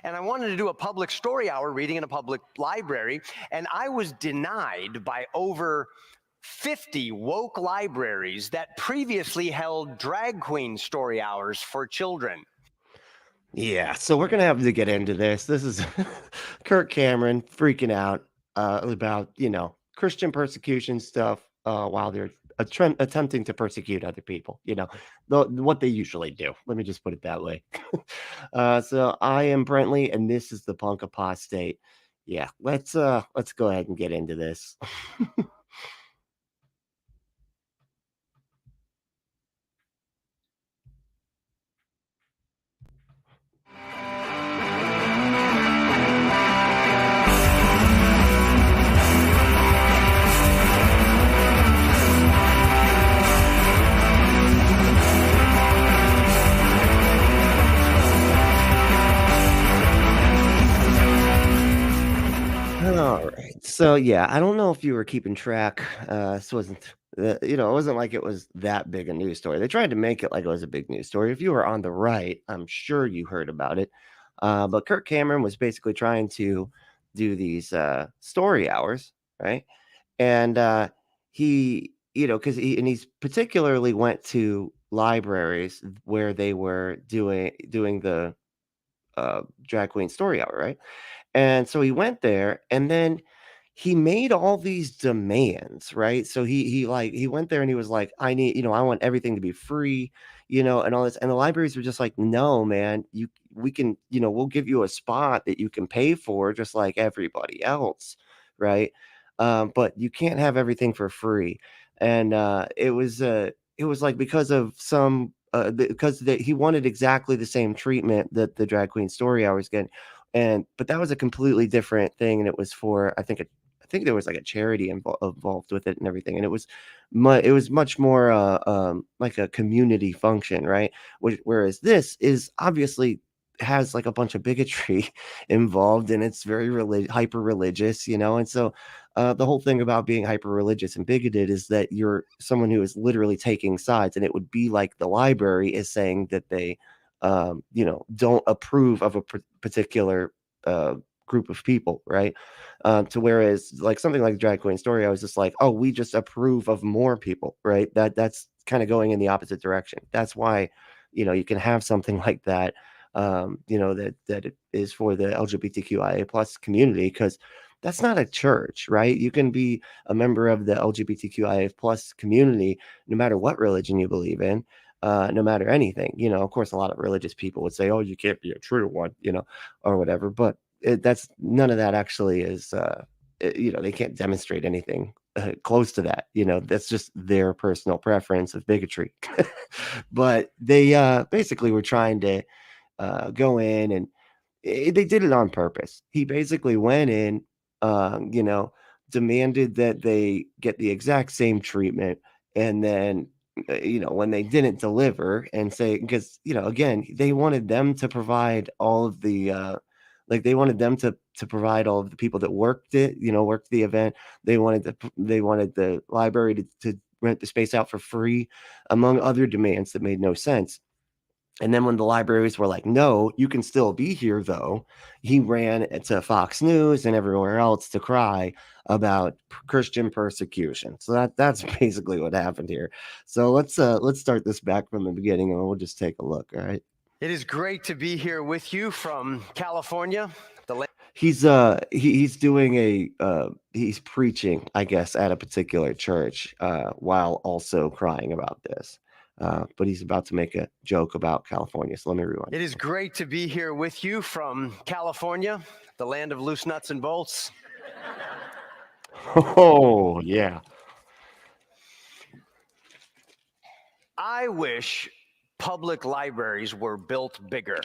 and I wanted to do a public story hour reading in a public library, and I was denied by over 50 woke libraries that previously held drag queen story hours for children. Yeah, so we're gonna have to get into this. This is Kirk Cameron freaking out about Christian persecution stuff while they're attempting to persecute other people. What they usually do. Let me just put it that way. So I am Brentley, and this is the Punk Apostate. Yeah, let's go ahead and get into this. All right. So yeah, I don't know if you were keeping track. This wasn't, it wasn't like it was that big a news story. They tried to make it like it was a big news story. If you were on the right, I'm sure you heard about it. But Kirk Cameron was basically trying to do these story hours, right? And because he's particularly went to libraries where they were doing the drag queen story hour, right? And so he went there, and then he made all these demands, right? So he went there and he was like, I need, I want everything to be free, and all this. And the libraries were just like, no, man, we can, we'll give you a spot that you can pay for just like everybody else, right? But you can't have everything for free. And it was like because of some because he wanted exactly the same treatment that the drag queen story hours get. But that was a completely different thing, and it was for I think there was like a charity involved with it and everything, and it was much more like a community function, right? Whereas this is obviously has like a bunch of bigotry involved, and it's very hyper religious, and so the whole thing about being hyper religious and bigoted is that you're someone who is literally taking sides, and it would be like the library is saying that they don't approve of a particular group of people, right? To whereas like something like drag queen story, I was just like, oh, we just approve of more people, right? That's kind of going in the opposite direction. That's why, you can have something like that, that it is for the LGBTQIA plus community, because that's not a church, right? You can be a member of the LGBTQIA plus community no matter what religion you believe in. No matter anything, of course, a lot of religious people would say, oh, you can't be a true one, or whatever. But that's none of that actually is, they can't demonstrate anything close to that. That's just their personal preference of bigotry. But they basically were trying to go in, and they did it on purpose. He basically went in, demanded that they get the exact same treatment, and then when they didn't deliver and say, because again, they wanted them to provide all of the like they wanted them to provide all of the people that worked the event. They wanted the library to rent the space out for free, among other demands that made no sense. And then when the libraries were like, no, you can still be here, though, he ran to Fox News and everywhere else to cry about Christian persecution. So that's basically what happened here. So let's start this back from the beginning, and we'll just take a look. All right. It is great to be here with you from California. He's doing he's preaching, I guess, at a particular church while also crying about this. But he's about to make a joke about California. So let me rewind. It is great to be here with you from California, the land of loose nuts and bolts. Oh, yeah. I wish public libraries were built bigger.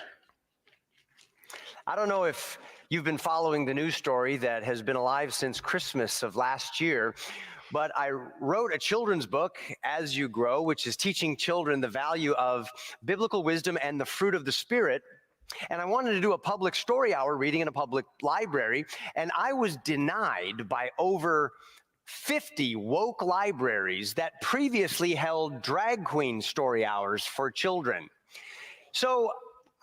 I don't know if you've been following the news story that has been alive since Christmas of last year, but I wrote a children's book, As You Grow, which is teaching children the value of biblical wisdom and the fruit of the Spirit. And I wanted to do a public story hour reading in a public library, and I was denied by over 50 woke libraries that previously held drag queen story hours for children. So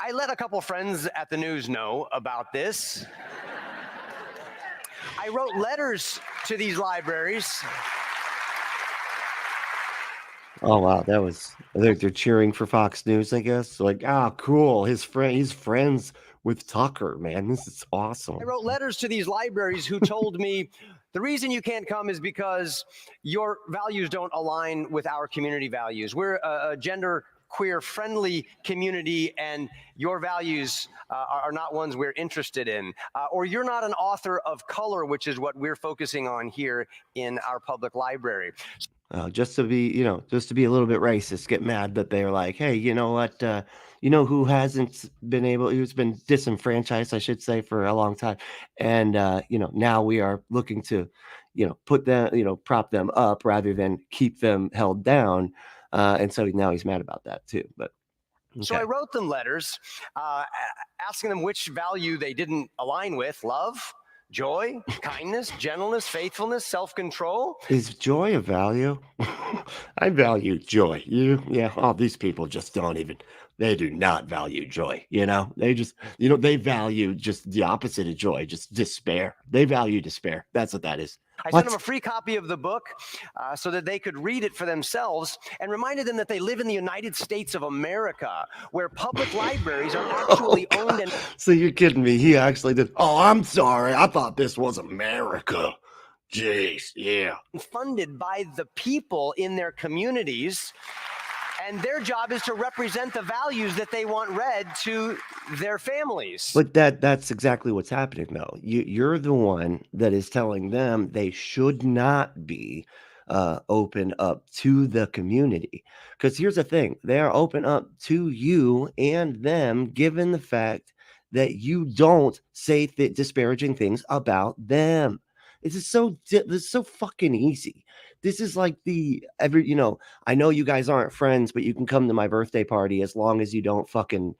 I let a couple friends at the news know about this. I wrote letters to these libraries. Oh wow, that was they're cheering for Fox News, I guess. Like, ah, cool. He's friends with Tucker, man. This is awesome. I wrote letters to these libraries who told me the reason you can't come is because your values don't align with our community values. We're a gender queer friendly community, and your values are not ones we're interested in. Or you're not an author of color, which is what we're focusing on here in our public library. Just to be, just to be a little bit racist, get mad that they're like, hey, you know what? Who hasn't been who's been disenfranchised, I should say, for a long time. And, now we are looking to, put them, prop them up rather than keep them held down. And so now he's mad about that too. But okay. So I wrote them letters asking them which value they didn't align with: love, joy, kindness, gentleness, faithfulness, self-control. Is joy a value? I value joy. Oh, these people just they do not value joy. They just, they value just the opposite of joy, just despair. They value despair. That's what that is. I sent them a free copy of the book so that they could read it for themselves, and reminded them that they live in the United States of America, where public libraries are actually owned and... So you're kidding me. He actually did. Oh, I'm sorry. I thought this was America. Jeez, yeah. Funded by the people in their communities, and their job is to represent the values that they want read to their families. But that's exactly what's happening, though. You're the one that is telling them they should not be open up to the community. Because here's the thing. They are open up to you and them, given the fact that you don't say disparaging things about them. This is so fucking easy. This is like I know you guys aren't friends, but you can come to my birthday party as long as you don't fucking,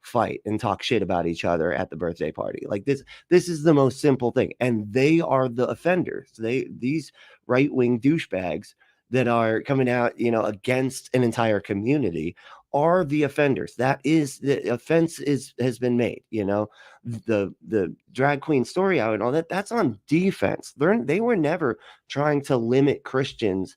fight and talk shit about each other at the birthday party. Like this is the most simple thing. And they are the offenders. These right-wing douchebags that are coming out, against an entire community are the offenders. That is, the offense has been made. The drag queen story hour and all that's on defense. They were never trying to limit Christians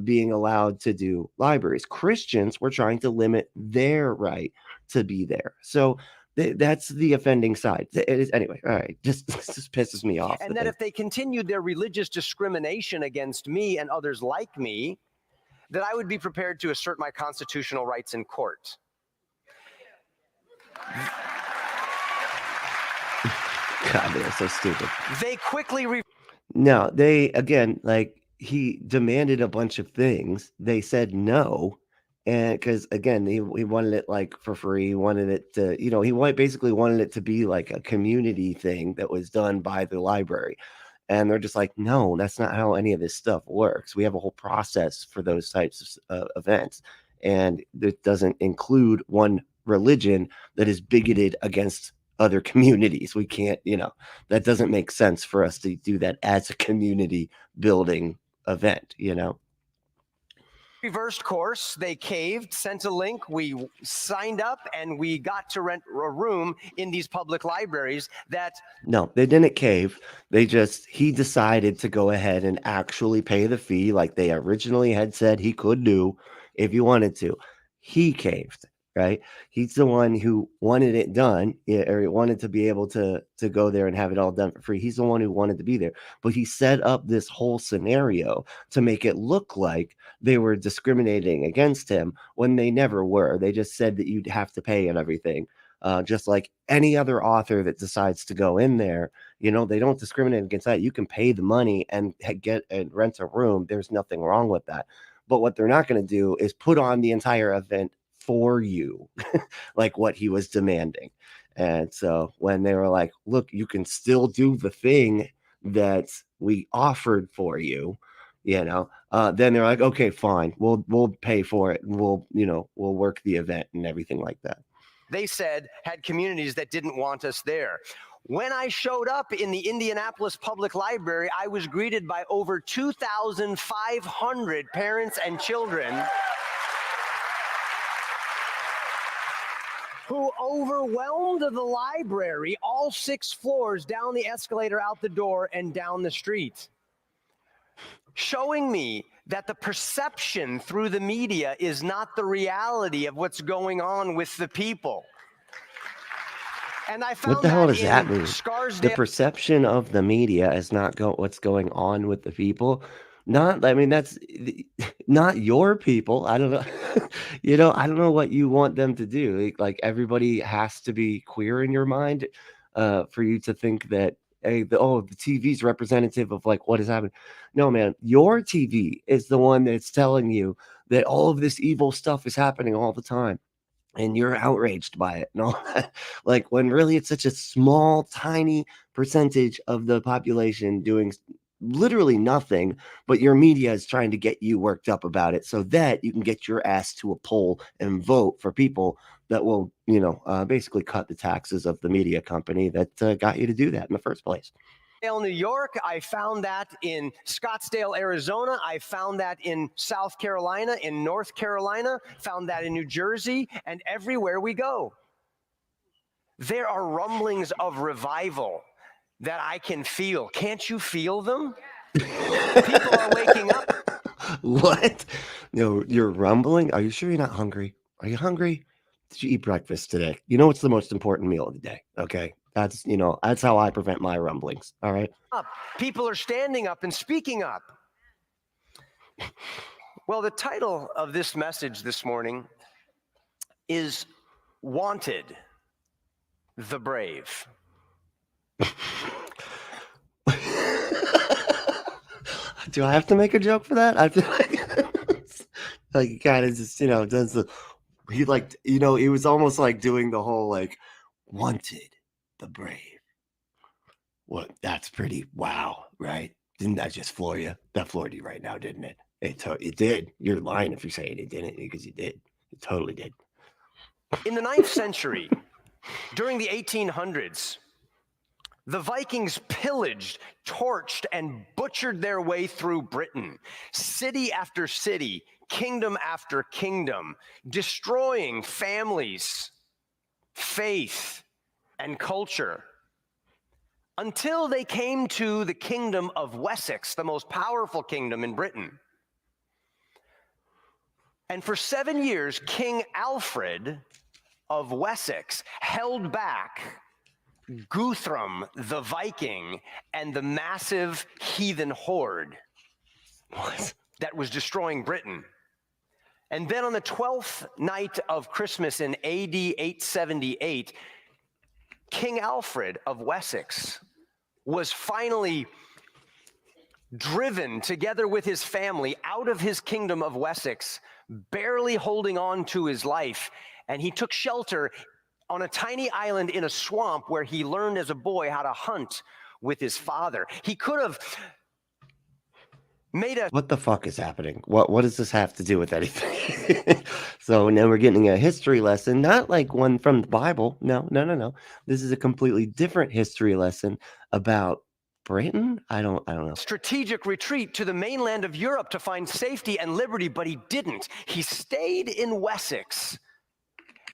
being allowed to do libraries. Christians were trying to limit their right to be there. So that's the offending side. It is, anyway, all right, this just pisses me off. And that if they continued their religious discrimination against me and others like me, that I would be prepared to assert my constitutional rights in court. God, they're so stupid. They quickly No, he demanded a bunch of things. They said no. And because again, he wanted it like for free. He wanted it to, he basically wanted it to be like a community thing that was done by the library. And they're just like, no, that's not how any of this stuff works. We have a whole process for those types of events. And it doesn't include one religion that is bigoted against other communities. We can't, that doesn't make sense for us to do that as a community building event, Reversed course. They caved, sent a link, we signed up, and we got to rent a room in these public libraries. No, they didn't cave. He decided to go ahead and actually pay the fee like they originally had said he could do if he wanted to. He caved, right? He's the one who wanted it done, or he wanted to be able to go there and have it all done for free. He's the one who wanted to be there, but he set up this whole scenario to make it look like they were discriminating against him when they never were. They just said that you'd have to pay and everything. Just like any other author that decides to go in there, they don't discriminate against that. You can pay the money and get and rent a room. There's nothing wrong with that. But what they're not going to do is put on the entire event for you, like what he was demanding. And so when they were like, look, you can still do the thing that we offered for you, then they're like, okay, fine, we'll pay for it, and we'll work the event and everything like that. They said had communities that didn't want us there. When I showed up in the Indianapolis Public Library, I was greeted by over 2,500 parents and children who overwhelmed the library, all 6 floors, down the escalator, out the door, and down the street, showing me that the perception through the media is not the reality of what's going on with the people. And I found What the hell does that in mean? The Scarsdale. perception of the media is not what's going on with the people. Not, I mean, that's not your people. I don't know. I don't know what you want them to do. Like everybody has to be queer in your mind, for you to think that, hey, the TV's representative of like what is happening. No, man, your TV is the one that's telling you that all of this evil stuff is happening all the time, and you're outraged by it and all that. Like when really it's such a small, tiny percentage of the population doing literally nothing, but your media is trying to get you worked up about it so that you can get your ass to a poll and vote for people that will, basically cut the taxes of the media company that got you to do that in the first place. New York, I found that in Scottsdale, Arizona, I found that in South Carolina, in North Carolina, found that in New Jersey, and everywhere we go. There are rumblings of revival that I can feel. Can't you feel them? People are waking up. What? No, you're rumbling? Are you sure you're not hungry? Are you hungry? Did you eat breakfast today? You know it's the most important meal of the day, okay? That's how I prevent my rumblings, all right? People are standing up and speaking up. Well, the title of this message this morning is Wanted, the Brave. Do I have to make a joke for that? I feel like he kind of just, does he was almost like doing the whole like Wanted, the Brave. Well, that's pretty wow, right? Didn't that just floor you? That floored you right now, didn't it? It did. You're lying if you're saying it didn't, because you did. It totally did. In the 9th century, during the 1800s, the Vikings pillaged, torched, and butchered their way through Britain, city after city, kingdom after kingdom, destroying families, faith, and culture, until they came to the kingdom of Wessex, the most powerful kingdom in Britain. And for 7 years, King Alfred of Wessex held back Guthrum the Viking and the massive heathen horde that was destroying Britain. And then on the 12th night of Christmas in AD 878, King Alfred of Wessex was finally driven together with his family out of his kingdom of Wessex, barely holding on to his life. And he took shelter on a tiny island in a swamp where he learned as a boy how to hunt with his father. He could have made a... What the fuck is happening? What does this have to do with anything? So now we're getting a history lesson, not like one from the Bible. No. This is a completely different history lesson about Britain. I don't know. strategic retreat to the mainland of Europe to find safety and liberty, but he didn't. He stayed in Wessex.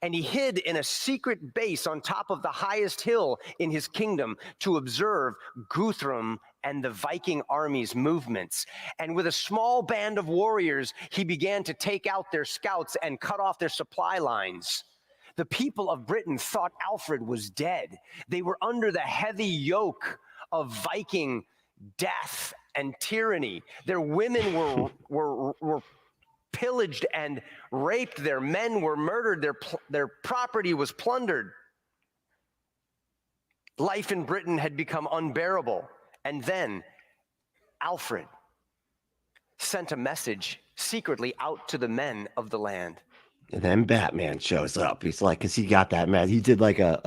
And he hid in a secret base on top of the highest hill in his kingdom to observe Guthrum and the Viking army's movements. And with a small band of warriors, he began to take out their scouts and cut off their supply lines. The people of Britain thought Alfred was dead. They were under the heavy yoke of Viking death and tyranny. Their women were pillaged and raped. Their men were murdered. Their property was plundered. Life in Britain had become unbearable. And then Alfred sent a message secretly out to the men of the land. And then Batman shows up. He's like, because he got that man. He did like a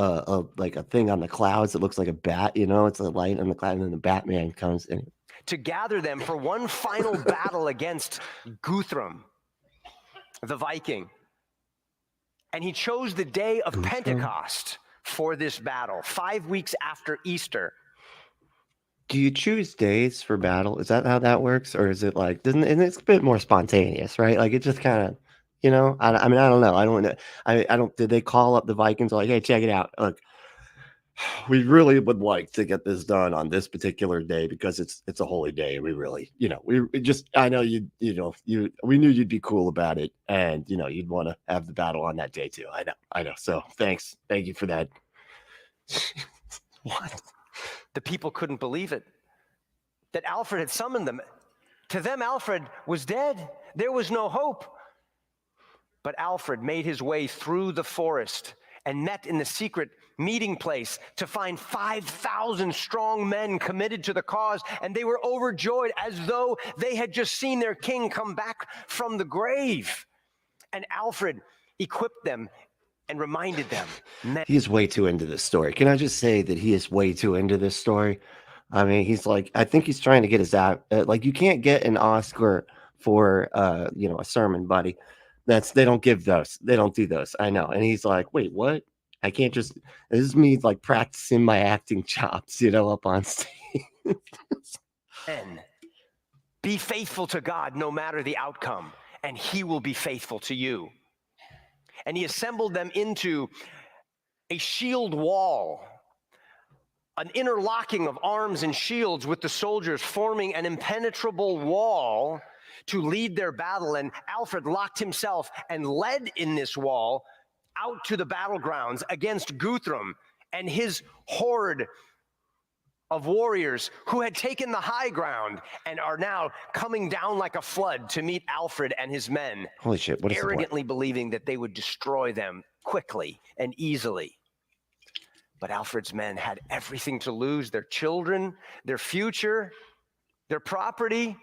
thing on the clouds that looks like a bat. It's a light on the cloud, and then the Batman comes in to gather them for one final battle against Guthrum, the Viking. And he chose the day of Pentecost for this battle, 5 weeks after Easter. Do you choose days for battle? Is that how that works? Or is it like, and it's a bit more spontaneous, right? Like it just kind of, You know, I mean, I don't know. I don't know. I don't. Did they call up the Vikings like, hey, check it out? Look, we really would like to get this done on this particular day because it's a holy day. We really, we just. I know we knew you'd be cool about it, and you'd want to have the battle on that day too. I know. So thank you for that. What? The people couldn't believe it, that Alfred had summoned them. To them, Alfred was dead. There was no hope. But Alfred made his way through the forest and met in the secret meeting place to find 5,000 strong men committed to the cause, and they were overjoyed as though they had just seen their king come back from the grave. And Alfred equipped them and reminded them. He is way too into this story. Can I just say that he is way too into this story? I mean, he's like, I think he's trying to get his out. Like, you can't get an Oscar for, a sermon, buddy. They don't give those. They don't do those. I know. And he's like, wait, what? I can't just, this is me like practicing my acting chops, up on stage. And be faithful to God no matter the outcome, and he will be faithful to you. And he assembled them into a shield wall, an interlocking of arms and shields with the soldiers forming an impenetrable wall to lead their battle. And Alfred locked himself and led in this wall out to the battlegrounds against Guthrum and his horde of warriors who had taken the high ground and are now coming down like a flood to meet Alfred and his men. Holy shit, what is arrogantly believing that they would destroy them quickly and easily. But Alfred's men had everything to lose: their children, their future, their property.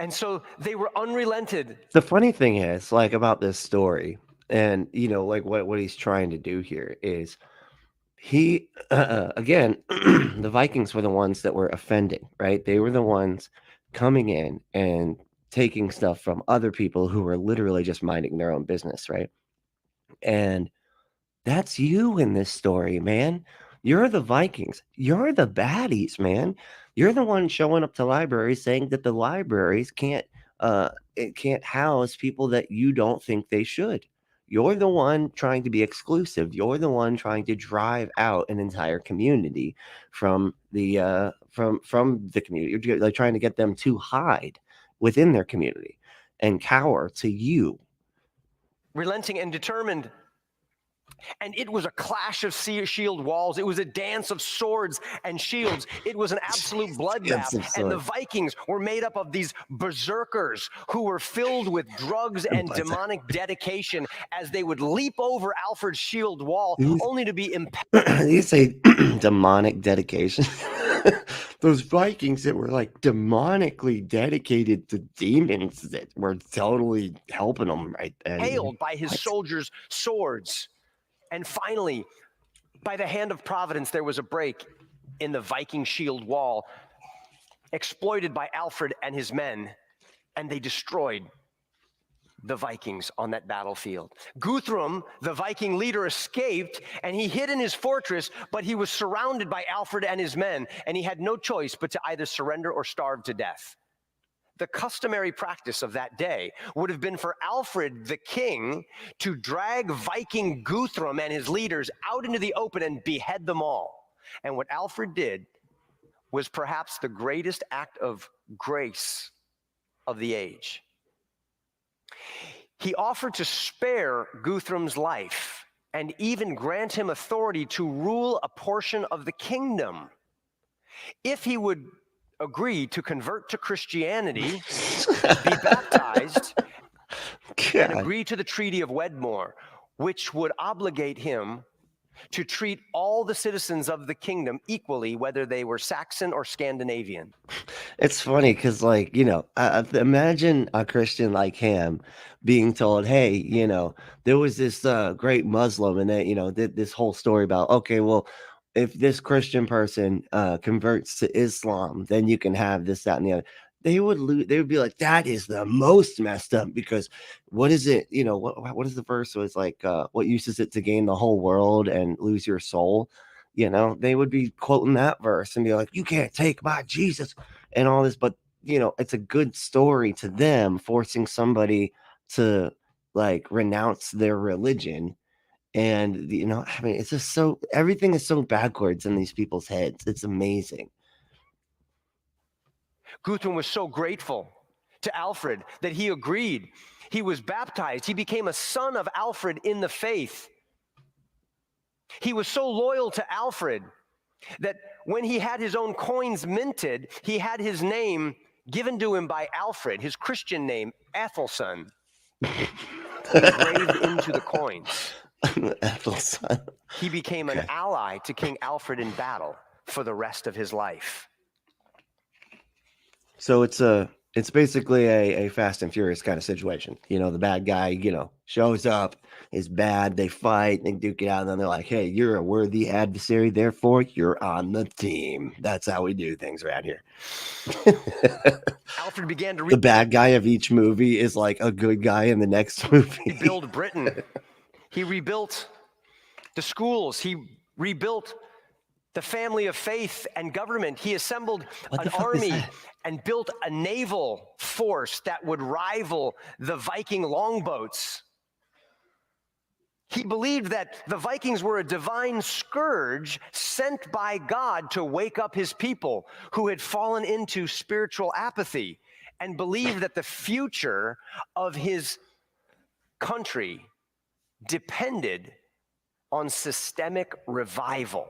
And so they were unrelented. The funny thing is, like, about this story, and like what he's trying to do here is he again, the Vikings were the ones that were offending, right? They were the ones coming in and taking stuff from other people who were literally just minding their own business, right? And that's you in this story, man. You're the Vikings. You're the baddies, man. You're the one showing up to libraries saying that the libraries can't house people that you don't think they should. You're the one trying to be exclusive. You're the one trying to drive out an entire community from the community. You're like trying to get them to hide within their community and cower to you. Relenting and determined. And it was a clash of shield walls. It was a dance of swords and shields. It was an absolute bloodbath. And the Vikings were made up of these berserkers who were filled with drugs and demonic dedication as they would leap over Alfred's shield wall only to be impaled. You say demonic dedication? Those Vikings that were like demonically dedicated to demons that were totally helping them right then. Hailed by his soldiers' swords. And finally, by the hand of Providence, there was a break in the Viking shield wall, exploited by Alfred and his men, and they destroyed the Vikings on that battlefield. Guthrum, the Viking leader, escaped, and he hid in his fortress, but he was surrounded by Alfred and his men, and he had no choice but to either surrender or starve to death. The customary practice of that day would have been for Alfred the king to drag Viking Guthrum and his leaders out into the open and behead them all. And what Alfred did was perhaps the greatest act of grace of the age. He offered to spare Guthrum's life and even grant him authority to rule a portion of the kingdom if he would agree to convert to Christianity, be baptized, and agree to the Treaty of Wedmore, which would obligate him to treat all the citizens of the kingdom equally, whether they were Saxon or Scandinavian. It's funny because, like, imagine a Christian like him being told, hey, there was this great Muslim, and they, did this whole story about, okay, well, if this Christian person converts to Islam, then you can have this, that, and the other. They would be like, that is the most messed up, because what is it? What is the verse? So it's like, what use is it to gain the whole world and lose your soul? They would be quoting that verse and be like, you can't take my Jesus and all this. But, it's a good story to them, forcing somebody to like renounce their religion. And I mean, it's just so, everything is so backwards in these people's heads. It's amazing. Guthrum was so grateful to Alfred that he agreed. He was baptized. He became a son of Alfred in the faith. He was so loyal to Alfred that when he had his own coins minted, he had his name given to him by Alfred, his Christian name, Athelstan, engraved into the coins. Athelstan. He became an ally to King Alfred in battle for the rest of his life. So it's basically a Fast and Furious kind of situation. The bad guy, shows up, is bad, they fight, they duke it out, and then they're like, hey, you're a worthy adversary, therefore you're on the team. That's how we do things around here. Alfred began to the bad guy of each movie is like a good guy in the next movie. rebuild Britain. He rebuilt the schools. He rebuilt the family of faith and government. He assembled an army and built a naval force that would rival the Viking longboats. He believed that the Vikings were a divine scourge sent by God to wake up his people who had fallen into spiritual apathy, and believed that the future of his country depended on systemic revival.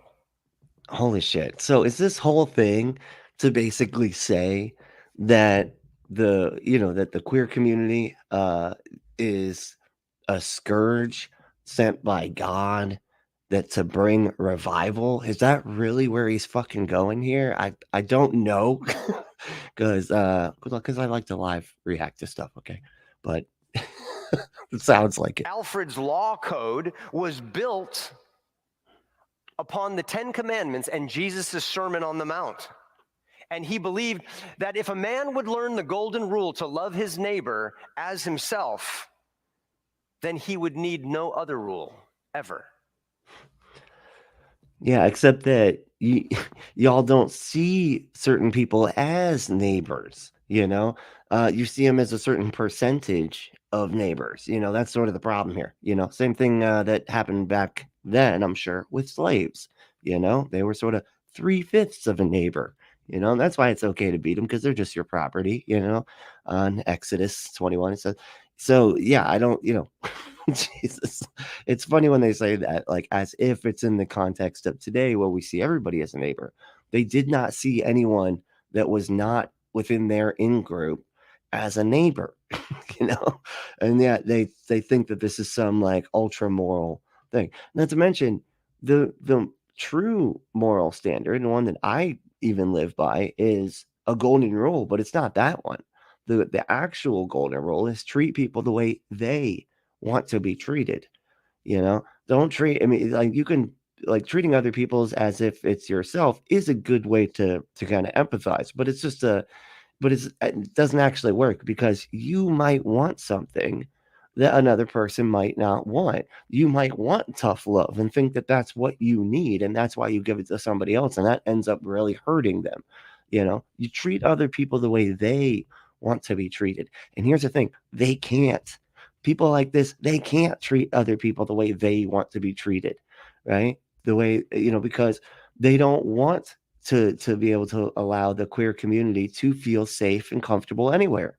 Holy shit. So is this whole thing to basically say that the queer community is a scourge sent by God that to bring revival? Is that really where he's fucking going here? I don't know. Because I like to live react to stuff, okay? But it sounds like it. Alfred's law code was built upon the 10 Commandments and Jesus' Sermon on the Mount. And he believed that if a man would learn the golden rule to love his neighbor as himself, then he would need no other rule ever. Yeah, except that y'all don't see certain people as neighbors, you see them as a certain percentage of neighbors. That's sort of the problem here. Same thing that happened back then, I'm sure, with slaves. They were sort of 3/5 of a neighbor. And that's why it's okay to beat them, because they're just your property. On Exodus 21 it says. So yeah, I don't. Jesus, it's funny when they say that, like, as if it's in the context of today where we see everybody as a neighbor. They did not see anyone that was not within their in-group as a neighbor, and yet they think that this is some like ultra moral thing. Not to mention the true moral standard, and one that I even live by, is a golden rule, but it's not that one. The actual golden rule is treat people the way they want to be treated. Don't treat, I mean, like, you can, like, treating other people as if it's yourself is a good way to kind of empathize, but it doesn't actually work, because you might want something that another person might not want. You might want tough love and think that that's what you need, and that's why you give it to somebody else, and that ends up really hurting them. You treat other people the way they want to be treated. And here's the thing, they can't. People like this, they can't treat other people the way they want to be treated, right? The way, because they don't want to be able to allow the queer community to feel safe and comfortable anywhere.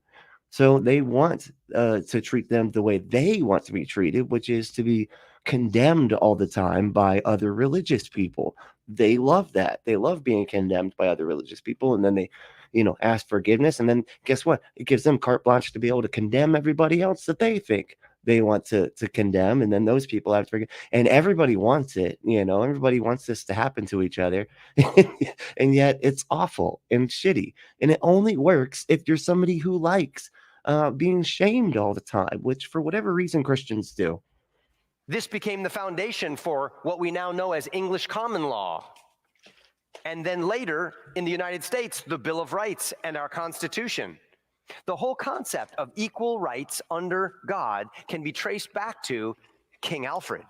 So they want to treat them the way they want to be treated, which is to be condemned all the time by other religious people. They love that. They love being condemned by other religious people. And then they, ask forgiveness. And then guess what? It gives them carte blanche to be able to condemn everybody else that they think they want to condemn. And then those people have to forgive. And everybody wants it. Everybody wants this to happen to each other. And yet it's awful and shitty. And it only works if you're somebody who likes being shamed all the time, which for whatever reason Christians do. This became the foundation for what we now know as English common law. And then later in the United States, the Bill of Rights and our Constitution. The whole concept of equal rights under God can be traced back to King Alfred.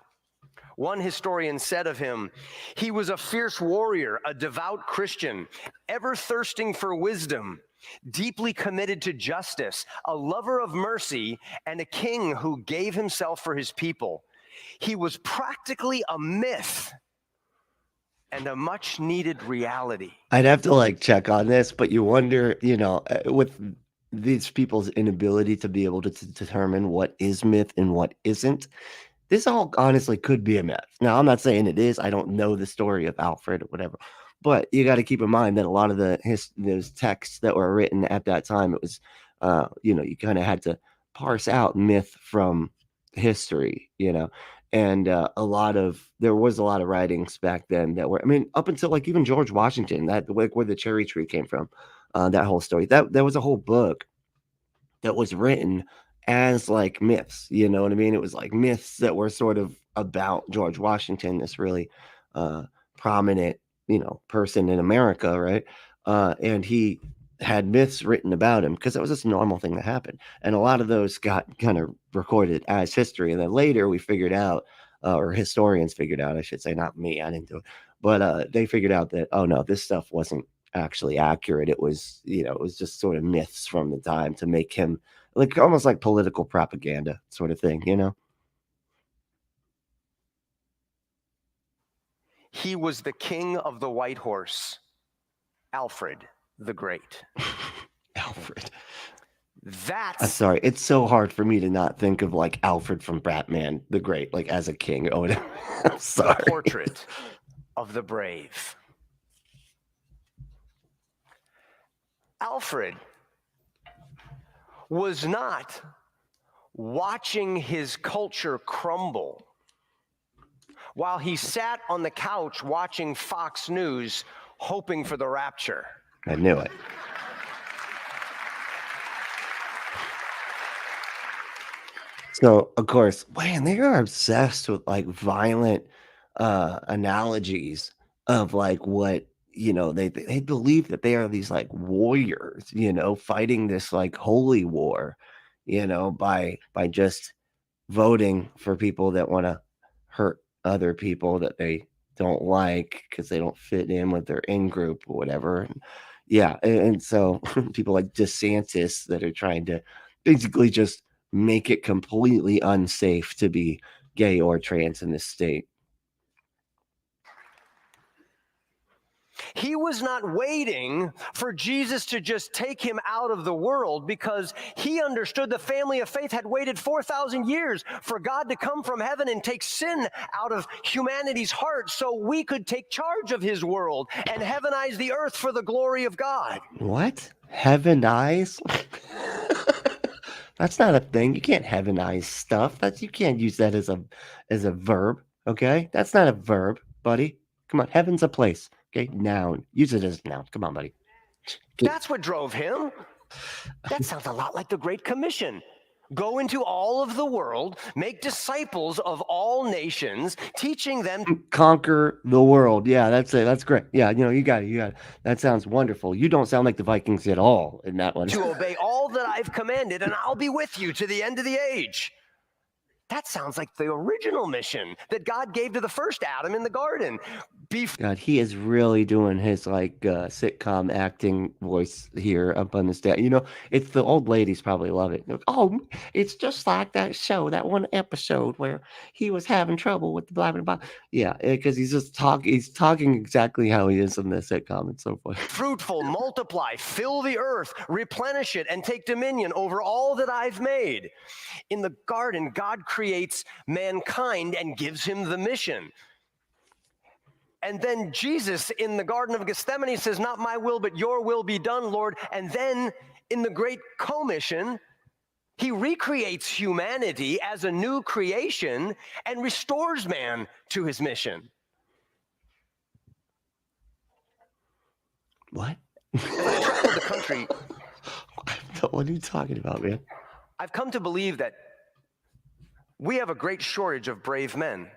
One historian said of him, he was a fierce warrior, a devout Christian, ever thirsting for wisdom, deeply committed to justice, a lover of mercy, and a king who gave himself for his people. He was practically a myth and a much needed reality. I'd have to like check on this, but you wonder, with these people's inability to be able to determine what is myth and what isn't, this all honestly could be a myth. Now, I'm not saying it is. I don't know the story of Alfred or whatever, but you got to keep in mind that a lot of those texts that were written at that time, it was, you kind of had to parse out myth from history, and there was a lot of writings back then that were, I mean, up until like even George Washington, that like where the cherry tree came from, that whole story, that there was a whole book that was written as like myths, you know what I mean? It was like myths that were sort of about George Washington, this really prominent, person in America, right? And he had myths written about him because it was just a normal thing that happened. And a lot of those got kind of recorded as history. And then later we figured out, or historians figured out, I should say, not me, I didn't do it, but they figured out that, oh no, this stuff wasn't actually accurate. It was, it was just sort of myths from the time to make him like almost like political propaganda sort of thing, He was the king of the white horse, Alfred the Great. Alfred. I'm That's sorry. It's so hard for me to not think of like Alfred from Batman the Great, like as a king. Oh, I'm the sorry. portrait of the brave. Alfred was not watching his culture crumble while he sat on the couch watching Fox News, hoping for the rapture. I knew it. So, of course, man, they are obsessed with like violent analogies of like what, they believe that they are these like warriors, fighting this like holy war, by just voting for people that want to hurt other people that they don't like because they don't fit in with their in group or whatever. And yeah, and so people like DeSantis that are trying to basically just make it completely unsafe to be gay or trans in this state. He was not waiting for Jesus to just take him out of the world because he understood the family of faith had waited 4,000 years for God to come from heaven and take sin out of humanity's heart so we could take charge of his world and heavenize the earth for the glory of God. What? Heavenize? That's not a thing. You can't heavenize stuff. You can't use that as a verb. Okay, that's not a verb, buddy. Come on, heaven's a place. Okay, noun. Use it as a noun. Come on, buddy. That's what drove him. That sounds a lot like the Great Commission. Go into all of the world, make disciples of all nations, teaching them conquer the world. Yeah, that's it. That's great. Yeah, you got it. That sounds wonderful. You don't sound like the Vikings at all in that one. to obey all that I've commanded, and I'll be with you to the end of the age. That sounds like the original mission that God gave to the first Adam in the garden. God, he is really doing his like sitcom acting voice here up on the stage. It's the old ladies probably love it. Oh, it's just like that show, that one episode where he was having trouble with the blah blah blah. Yeah, because he's just talking. He's talking exactly how he is in the sitcom. It's so funny. Fruitful, multiply, fill the earth, replenish it, and take dominion over all that I've made. In the garden, God creates mankind and gives him the mission. And then Jesus in the Garden of Gethsemane says, not my will, but your will be done, Lord. And then in the Great Commission, he recreates humanity as a new creation and restores man to his mission. What? As I traveled the country, what are you talking about, man? I've come to believe that we have a great shortage of brave men.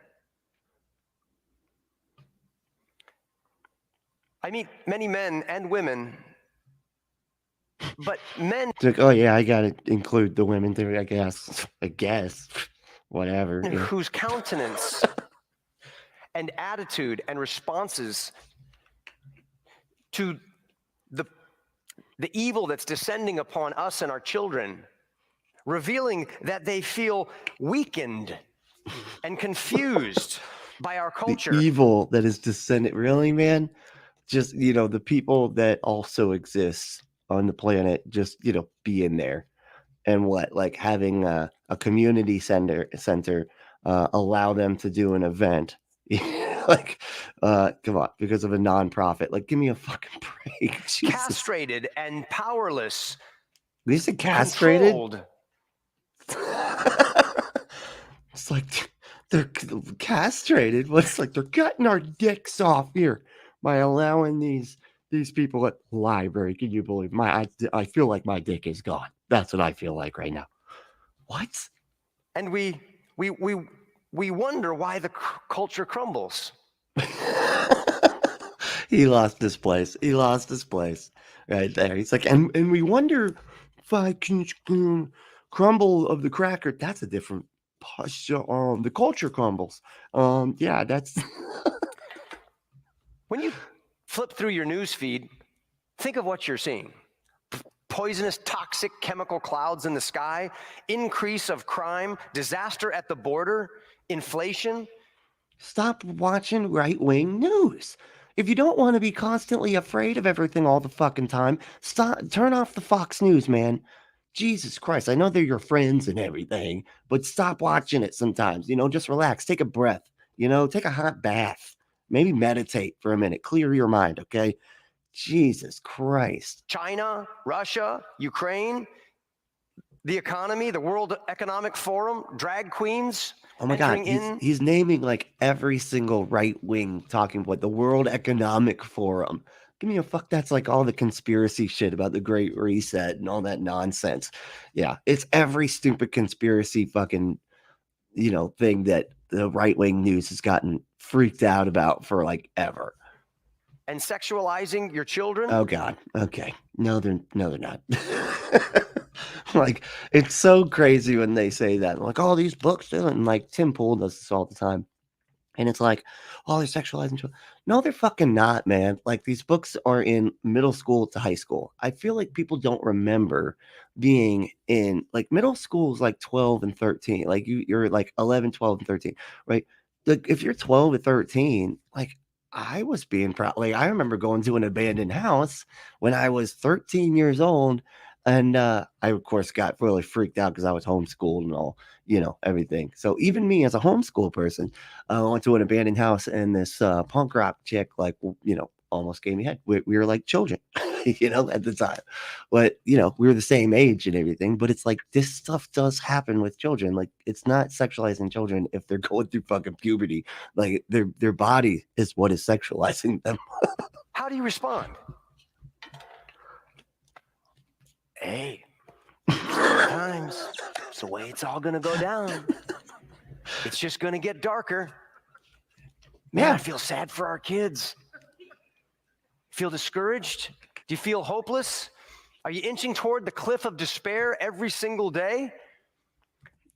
I meet many men and women, but men. Oh yeah, I gotta include the women there. I guess. Whatever. Whose countenance and attitude and responses to the evil that's descending upon us and our children, revealing that they feel weakened and confused by our culture. The evil that is descendant, really, man? Just, the people that also exist on the planet, just, be in there. And like having a community center allow them to do an event. Like, come on, because of a nonprofit. Like, give me a fucking break. Jesus. Castrated and powerless. They said castrated? Controlled. It's like they're castrated. What's like they're cutting our dicks off here by allowing these people at the library. Can you believe I feel like my dick is gone. That's what I feel like right now. What? And we wonder why the culture crumbles. He lost his place. Right there. He's like, and we wonder if I can crumble of the cracker. That's a different the culture crumbles. Yeah, that's When you flip through your news feed, think of what you're seeing. Poisonous, toxic chemical clouds in the sky, increase of crime, disaster at the border, inflation. Stop watching right-wing news. If you don't want to be constantly afraid of everything all the fucking time, turn off the Fox News, man. Jesus Christ, I know they're your friends and everything, but stop watching it sometimes. Just relax, take a breath, take a hot bath, maybe meditate for a minute, clear your mind, okay? Jesus Christ. China, Russia, Ukraine, the economy, the World Economic Forum, drag queens. Oh my God, he's naming like every single right-wing talking point, the World Economic Forum. Give me a fuck. That's like all the conspiracy shit about the Great Reset and all that nonsense. Yeah, it's every stupid conspiracy fucking, thing that the right-wing news has gotten freaked out about for like ever. And sexualizing your children. Oh God. Okay. No, they're not. Like, it's so crazy when they say that. Like, all these books, and like Tim Pool does this all the time. And it's like, oh, they're sexualizing children. No, they're fucking not, man. Like, these books are in middle school to high school. I feel like people don't remember being in, like, middle school is like 12 and 13. Like, you're like 11, 12, and 13, right? Like, if you're 12 and 13, like, I was being proud. Like, I remember going to an abandoned house when I was 13 years old. And I, of course, got really freaked out because I was homeschooled and all, everything. So even me as a homeschool person, I went to an abandoned house and this punk rock chick, like, almost gave me head. We were like children, at the time. But, we were the same age and everything. But it's like this stuff does happen with children. Like, it's not sexualizing children if they're going through fucking puberty. Like, their body is what is sexualizing them. How do you respond? Hey, sometimes it's the way it's all going to go down. It's just going to get darker. Man, I feel sad for our kids. Feel discouraged? Do you feel hopeless? Are you inching toward the cliff of despair every single day?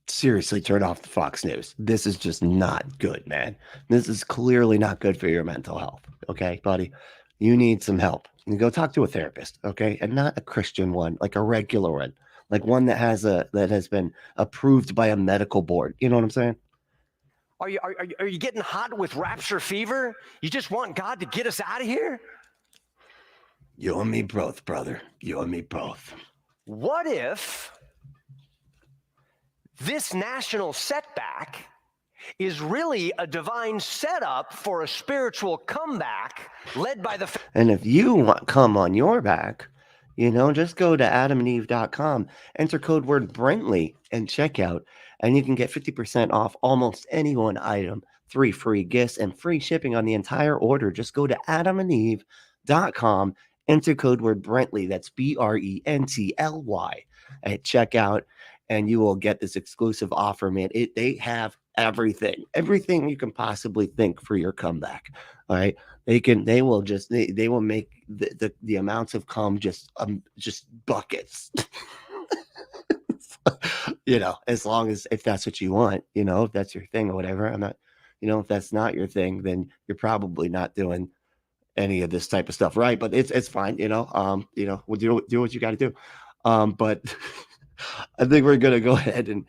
Seriously, turn off the Fox News. This is just not good, man. This is clearly not good for your mental health. Okay, buddy? You need some help. You go talk to a therapist, okay? And not a Christian one, like a regular one, like one that has been approved by a medical board. You know what I'm saying? Are you getting hot with rapture fever? You just want God to get us out of here? You and me both, brother. You and me both. What if this national setback is really a divine setup for a spiritual comeback led by the... And if you want come on your back, just go to adamandeve.com, enter code word Brentley and check out, and you can get 50% off almost any one item, 3 free gifts, and free shipping on the entire order. Just go to adamandeve.com, enter code word Brentley, that's Brently, at checkout, and you will get this exclusive offer, man. They have everything you can possibly think for your comeback. All right. They will make the amounts of cum just buckets. As long as, if that's what you want, if that's your thing or whatever. I'm not if that's not your thing, then you're probably not doing any of this type of stuff right. But it's fine, we'll do what you got to do. But I think we're gonna go ahead and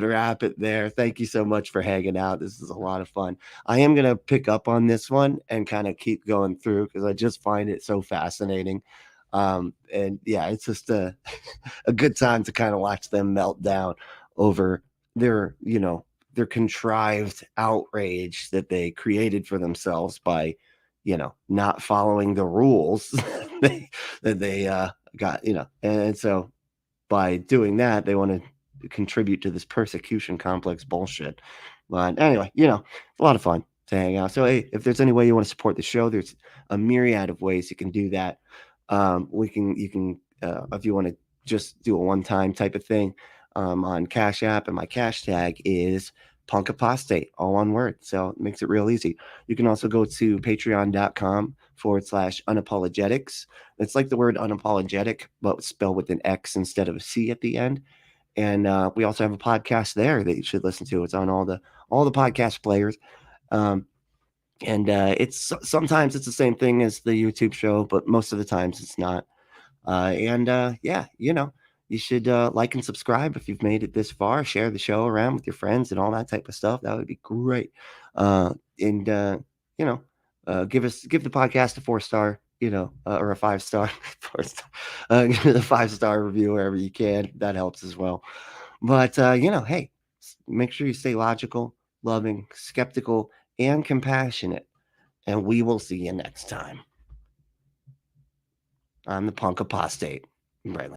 wrap it there. Thank you so much for hanging out. This is a lot of fun. I am gonna pick up on this one and kind of keep going through because I just find it so fascinating. And yeah, it's just a a good time to kind of watch them melt down over their, their contrived outrage that they created for themselves by, not following the rules that they got, and so by doing that, they want to contribute to this persecution complex bullshit. But anyway, it's a lot of fun to hang out. So hey, if there's any way you want to support the show, there's a myriad of ways you can do that. You can if you want to just do a one-time type of thing on Cash App, and my cash tag is Punk Apostate, all one word. So it makes it real easy. You can also go to patreon.com/unapologetics. It's like the word unapologetic, but spelled with an X instead of a C at the end. And we also have a podcast there that you should listen to. It's on all the podcast players. And it's sometimes it's the same thing as the YouTube show, but most of the times it's not. Yeah, you should like and subscribe if you've made it this far. Share the show around with your friends and all that type of stuff. That would be great. And give the podcast a 4-star, or a 5-star, 4-star. Give it a 5-star review wherever you can. That helps as well. But hey, make sure you stay logical, loving, skeptical, and compassionate. And we will see you next time. I'm the Punk Apostate. Right.